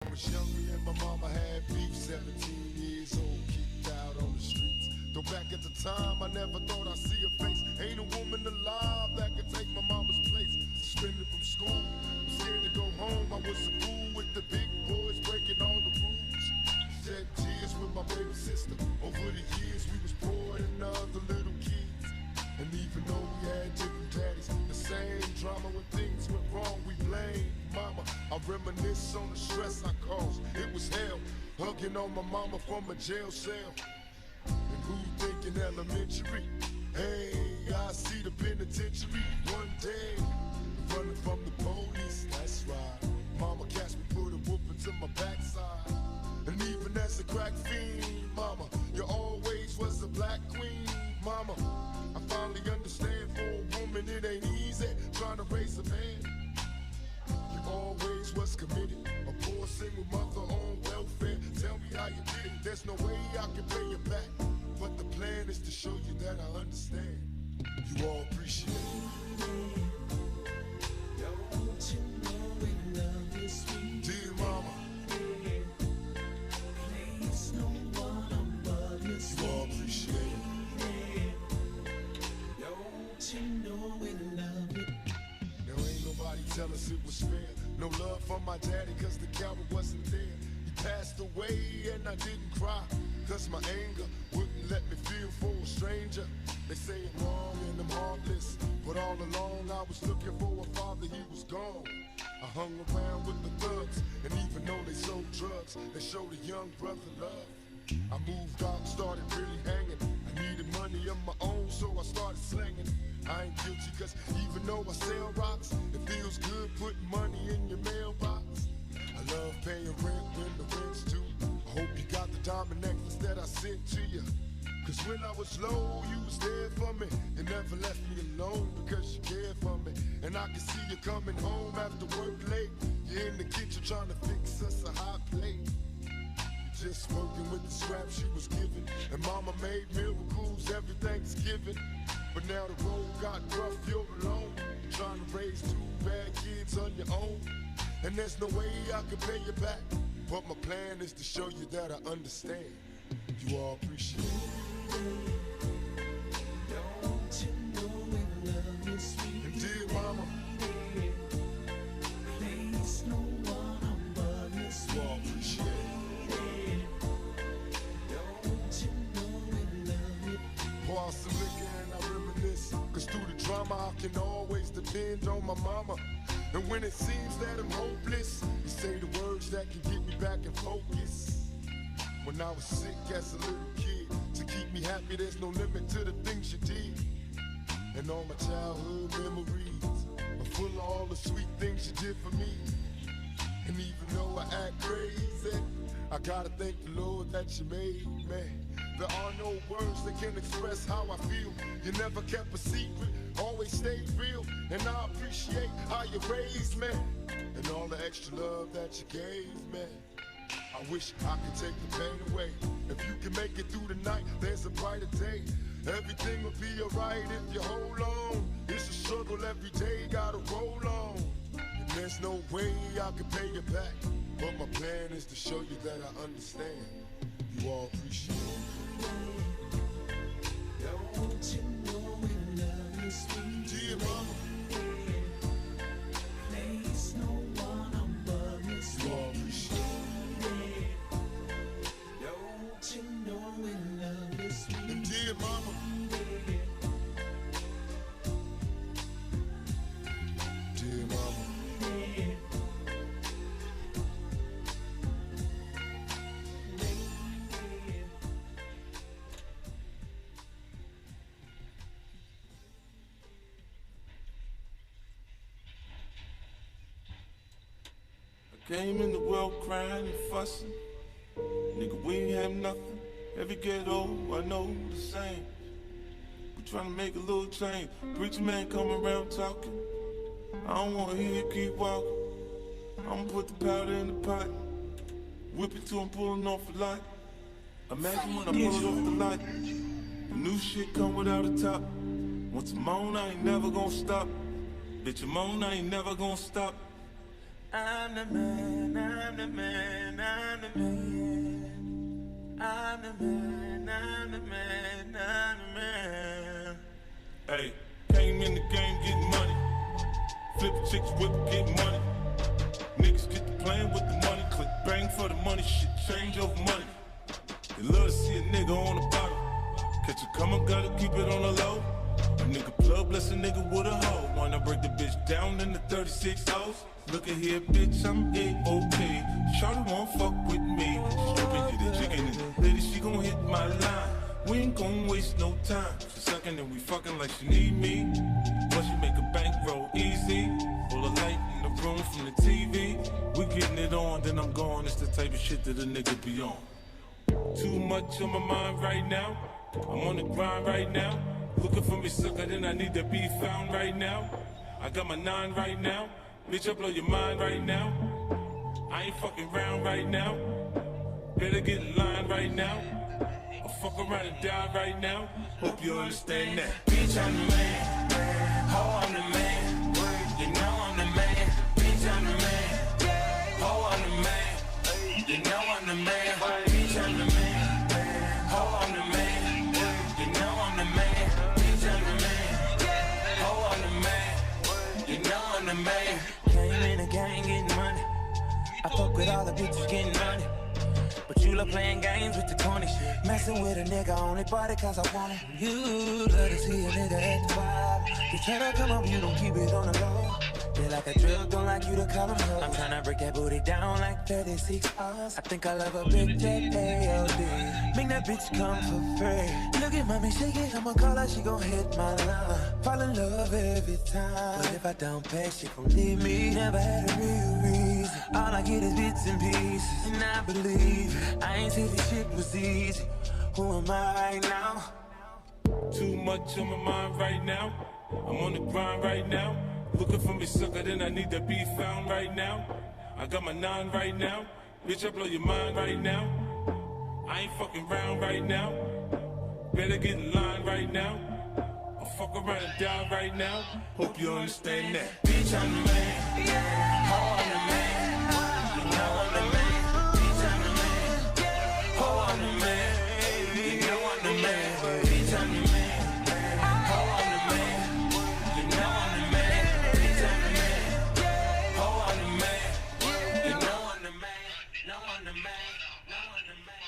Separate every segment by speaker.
Speaker 1: was young, me and my mama had beef. 17 years old, kicked out on the streets. Though back at the time, I never thought I'd see her face. Ain't a woman alive that could take my mama's place. Suspended from school, was scared to go home. I was a fool with the big boys breaking all the rules. Shed tears with my baby sister. Over the years, we was poor than other little kids. And even though we had different daddies, the same drama when things went wrong, we blamed mama. I reminisce on the stress I caused. It was hell, hugging on my mama from a jail cell. And who thinking elementary? Hey, I see the penitentiary one day. Running from the police, that's right. Mama catch me, put a whooping to my backside. And even as a crack fiend, mama, you always was a black queen, mama. I finally understand for a woman it ain't easy trying to raise a man. You always was committed, a poor single mother on welfare. Tell me how you did it, there's no way I can pay you back. But the plan is to show you that I understand. You all appreciate it.
Speaker 2: Don't you know we love you, sweet
Speaker 1: dear mama?
Speaker 2: Place no one above you, sweet.
Speaker 1: You all appreciate it.
Speaker 2: Don't you know we love you?
Speaker 1: Now ain't nobody tell us it was fair. No love for my daddy cause the coward wasn't there. He passed away and I didn't cry cause my anger wouldn't let me feel for a stranger. They say I'm wrong and I'm heartless, but all along I was looking for a father, he was gone. I hung around with the thugs, and even though they sold drugs, they showed a young brother love. I moved out, started really hanging. I needed money of my own, so I started slanging. I ain't guilty cause even though I sell rocks, it feels good putting money in your mailbox. I love paying rent when the rent's due. I hope you got the diamond necklace that I sent to you. Cause when I was low, you was there for me. You never left me alone because you cared for me. And I can see you coming home after work late. You're in the kitchen trying to fix us a hot plate. You're just working with the scraps you was given. And mama made miracles every Thanksgiving. But now the road got rough, you're alone. Trying to raise two bad kids on your own. And there's no way I can pay you back. But my plan is to show you that I understand. You all appreciate it.
Speaker 2: Don't you know we love you, sweet?
Speaker 1: And dear mama,
Speaker 2: place no one above you, sweet.
Speaker 1: you all appreciate it.
Speaker 2: Don't you know we love you?
Speaker 1: Pour out some liquor and I reminisce. Cause through the drama I can always depend on my mama. And when it seems that I'm hopeless, you say the words that can get me back in focus. When I was sick as a little kid, to keep me happy there's no limit to the things you did. And all my childhood memories are full of all the sweet things you did for me. And even though I act crazy, I gotta thank the Lord that you made me. There are no words that can express how I feel. You never kept a secret, always stayed real. And I appreciate how you raised me and all the extra love that you gave me. I wish I could take the pain away. If you can make it through the night, there's a brighter day. Everything will be alright if you hold on. It's a struggle every day, gotta roll on. And there's no way I can pay you back. But my plan is to show you that I understand. You all appreciate it.
Speaker 2: Don't you know we love you, sweet?
Speaker 1: Dear mama,
Speaker 2: place no one above you, sweet.
Speaker 1: you all appreciate it.
Speaker 2: Don't you know we love you, sweet?
Speaker 1: And dear mama, dear mama,
Speaker 3: Came in the world crying and fussing. Nigga, we ain't have nothing. Every ghetto, I know the same. We tryna make a little change. Preacher man come around talking. I don't wanna hear you keep walking. I'ma put the powder in the pot. Whip it till I'm pulling off a light. Imagine when I pull it off the light. The new shit come without a top. Once I'm on, I ain't never gonna stop. Bitch, I'm on, I ain't never gonna stop. I'm the man, I'm the man. the man, I'm the man, I'm the man, I'm the man. Hey, came in the game getting money. Flip chicks, whip, get money. Niggas get to playing with the money. Click bang for the money, shit change over money. They love to see a nigga on the bottom. Catch a come up, gotta keep it on the low. A nigga plug, bless a nigga with a hoe. Wanna break the bitch down in the 36 hoes. Look at here, bitch, I'm A-OK. Shawty won't fuck with me. Stripping to the chicken and the lady, she gon' hit my line. We ain't gon' waste no time. She sucking and we fucking like she need me. But she make a bankroll easy. Full of light in the room from the TV. We getting it on, then I'm gone. It's the type of shit that a nigga be on. Too much on my mind right now. I'm on the grind right now. Looking for me, sucker, then I need to be found right now. I got my 9 right now. Bitch, I blow your mind right now. I ain't fucking around right now. Better get in line right now. I'll fuck around and die right now. Hope you understand that. Bitch, I'm the man. Ho, I'm the man. You know I'm the man. Bitch, I'm the man. Ho, I'm the man. You know I'm the man. Bitch, I'm the man. Ho, I'm the man. You know I'm the man. Bitch, I'm the man. Ho, I'm the man. You know I'm the man. Came in the gang getting money. I fuck with all the bitches getting money. But you love playing games with the 20. Messing with a nigga only body cause I want it. You love to see a nigga at the bottom. You try to come up, you don't keep it on the low. Feel like a drug, don't like you to call him home. I'm tryna break that booty down like 36 hours. I think I love a big jet AOD. Make that bitch come for free. Look at mommy shake it, I'ma call her, she gon' hit my line. Fall in love every time. But if I don't pay, she gon' leave me. Never had a real reason. All I get is bits and pieces. And I believe it. I ain't say this shit was easy. Who am I right now? Too much on my mind right now. I'm on the grind right now. Looking for me, sucker, then I need to be found right now. I got my 9 right now. Bitch, I blow your mind right now. I ain't fucking around right now. Better get in line right now. I'll fuck around and die right now. Hope you understand that. Bitch, I'm the man. Ho, I'm the man. You know I'm the man. Bitch, I'm the man. Ho, I'm the man. You know I'm the man. Bitch, I'm the man. Ho, I'm the man. You know I'm the man. Bitch, I'm the man. Ho, I'm the man. You know I'm the man. Know I'm the man. Know I'm the man.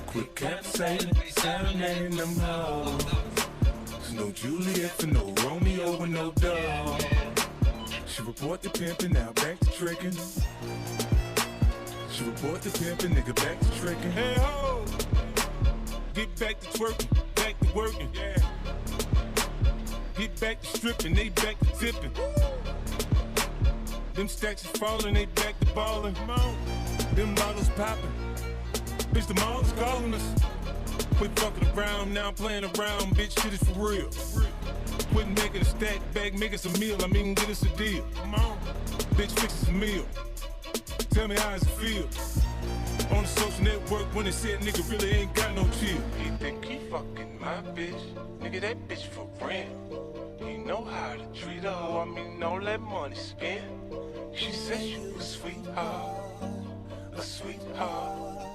Speaker 3: Quit capsizing, serenading them hoes. There's no Juliet for no Romeo and no dog. She report the pimpin', now back to trickin'. She report the pimpin', nigga back to trickin'. Hey ho! Get back to twerking, back to working. Yeah. Get back to stripping, they back to tipping. Them stacks is falling, they back to ballin'. Them bottles poppin'. Bitch, the mall's calling us. Quit fucking around, now I'm playing around. Bitch, shit is for real. Quit making a stack back, make us a meal. I mean, get us a deal. Come on. Bitch, fix us a meal. Tell me how does it feel? On the social network when they said nigga really ain't got no chill. He think he fucking my bitch. Nigga, that bitch for rent. He know how to treat a hoe. I mean, don't let money spend. She said you a sweetheart. A sweetheart.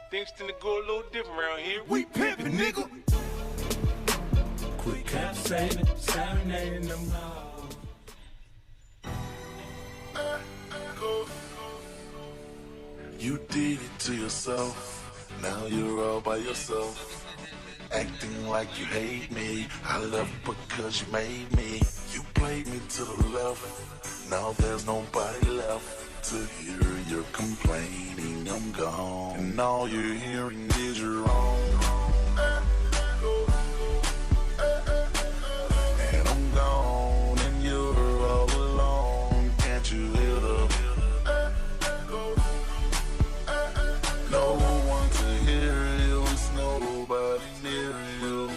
Speaker 3: Things tend to go a little different around here. We pimpin', nigga. Quit capsizing, serenading them hoes.
Speaker 4: You did it to yourself. Now you're all by yourself. Acting like you hate me. I love you because you made me. You played me to the left. Now there's nobody left to hear you're complaining. I'm gone, and all you're hearing is your own. And I'm gone, and you're all alone. Can't you hear the? No one to hear you, it's nobody near you.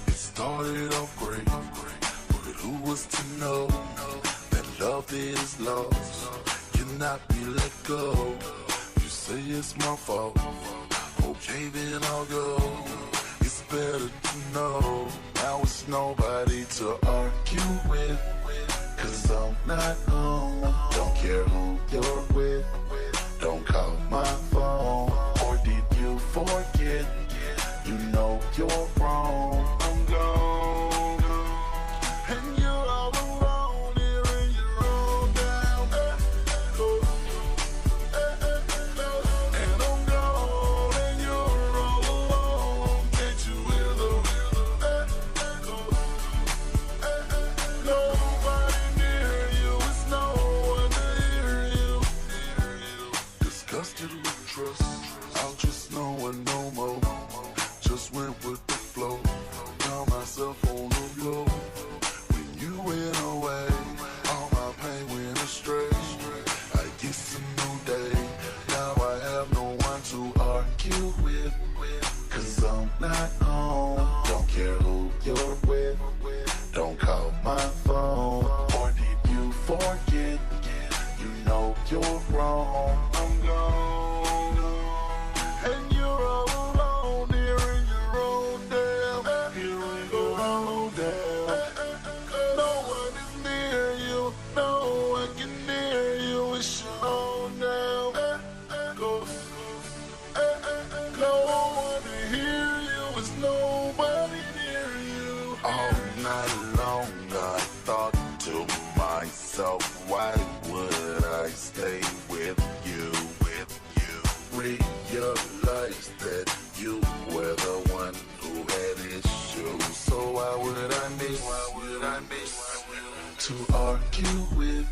Speaker 4: It started off great, but who was to know that love is lost? Cannot be let go. You say it's my fault. Okay, then I'll go. It's better to know. Now it's nobody to argue with, 'cause I'm not home. Don't care who you're with, don't call my phone. Or did you forget? You know you're wrong. I'm gone, and you're all alone here in your own damn and I'm gone, and you're all alone. Can't you hear the nobody near you? It's no one to hear you. Disgusted with trust, I'll just no one no more. Just went with the flow, found myself on the floor. When you went away, all my pain went astray. I guess a new day, now I have no one to argue with, 'cause I'm not home. Don't care who you're with, don't call my phone. Or did you forget? You know you're wrong. I'm gone, and you're all alone here in your own damn, here in your own damn. No one is near you, no one can near you. It's your own damn. No one to hear you, it's nobody near you. All night long I thought to myself, why would I stay with you? Realize that you were the one who had issues. So why would I miss to argue with,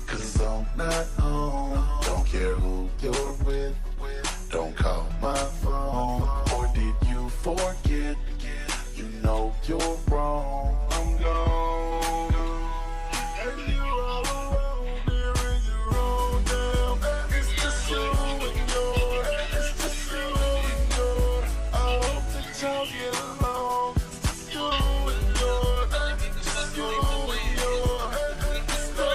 Speaker 4: 'cause I'm not home. Don't care who you're with, don't call my phone. Or did you forget? You know you're wrong. I'm gone, and you're all alone here in your own damn. It's just you and your, it's just you and your. I hope that y'all get along. It's just you and your, it's just you and your. It's no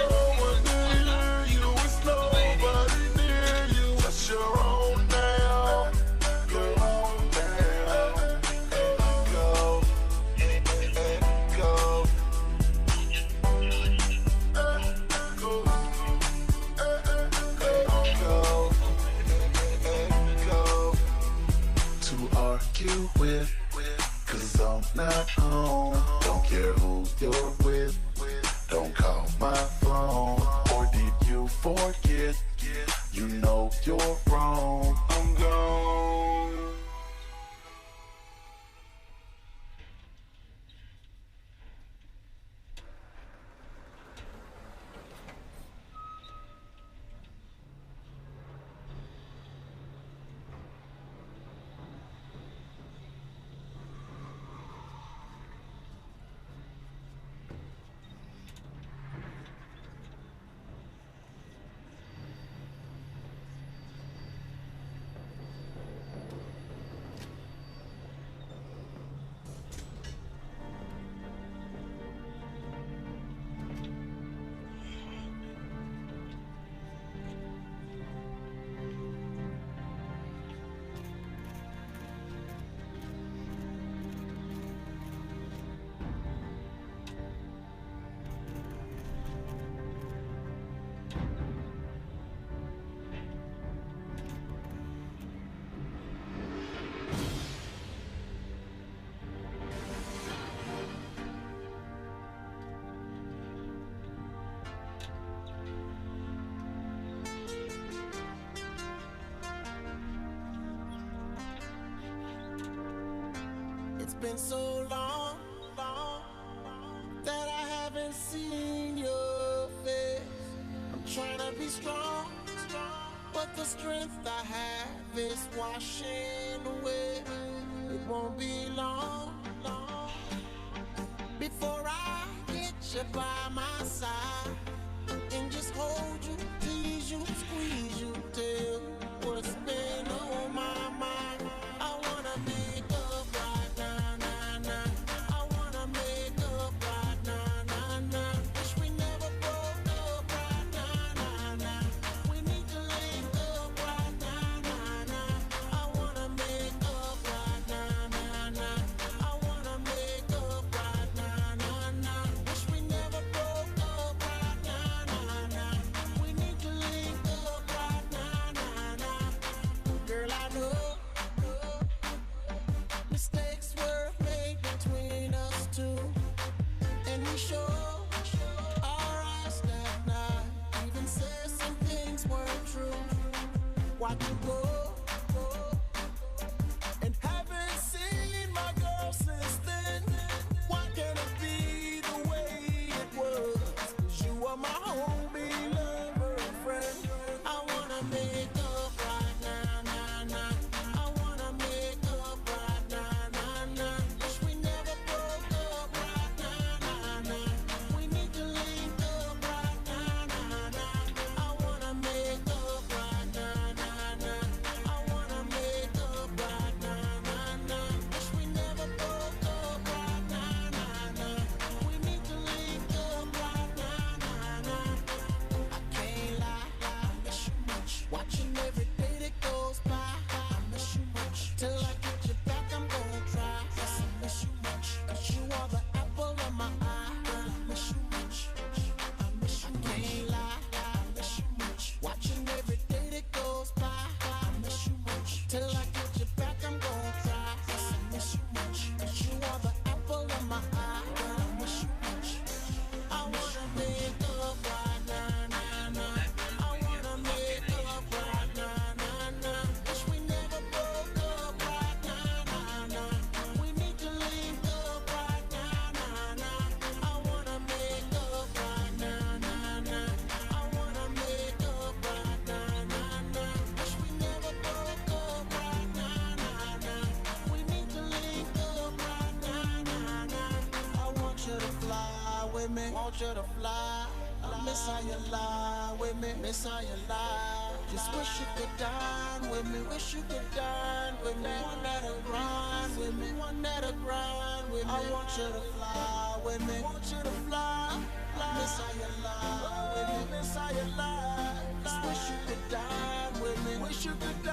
Speaker 4: one near you, it's nobody near you. It's your own now, your own now. And go, and go. To argue with, 'cause I'm not home. Don't care who you're with, don't call my phone. Or did you forget? You know you're wrong. I'm gone.
Speaker 5: It's been so long that I haven't seen your face. I'm trying to be strong, but the strength I have is washing away. It won't be long before I get you by my side and just hold you, tease you, squeeze you, tell you what's been on my mind. I wanna make up right now, nah, nah. I wanna make up right now, nah, nah. Wish we never broke up right now, nah, nah. We need to link up right now, nah, nah. I wanna make up right now, nah, nah. watch you go. And haven't seen my girl since then. Why can't it be the way it was? 'Cause you are my homie, lover, and friend. I wanna make up right now, nah, nah. I wanna make up right now, nah, nah. Wish we never broke up right now, nah, nah. We need to link up right now, nah, nah. I wanna make up right now, nah, nah. I wanna make up right now, nah, nah. Wish we never broke up right now, nah, nah. We need to link up right now, nah, nah. I can't lie, I miss you much. Watching every day that goes by, I miss you much. Till I get you back, I'm gonna try. Yes, I miss you much. 'Cause you are the apple of my eye. Girl, I miss you much. I miss you much. I can't lie, I miss you much. Watching every day that goes by, I miss you much. Till I get you back, I'm gonna try. Yes, I miss you much. 'Cause you are the apple of my eye. Girl, I miss you much. I wanna make up right now, nah, nah. I wanna make up right now, nah, nah. Wish we never broke up right now, nah, nah. We need to link up right now, nah, nah. I wanna make up right now, nah, nah. I wanna make up right now, nah, nah. Wish we never broke up right now, nah, nah. We need to link up right now, nah, nah. I want you to fly with me, want you to fly. I miss how you lie with me, miss how you lie. Just wish you could dine with me, wish you could dine with me. One that'll grind with me, one that'll grind with me. I want you to fly with me, want you to fly. Miss how you lie with me, miss how you lie. Just wish you could dine with me, wish you could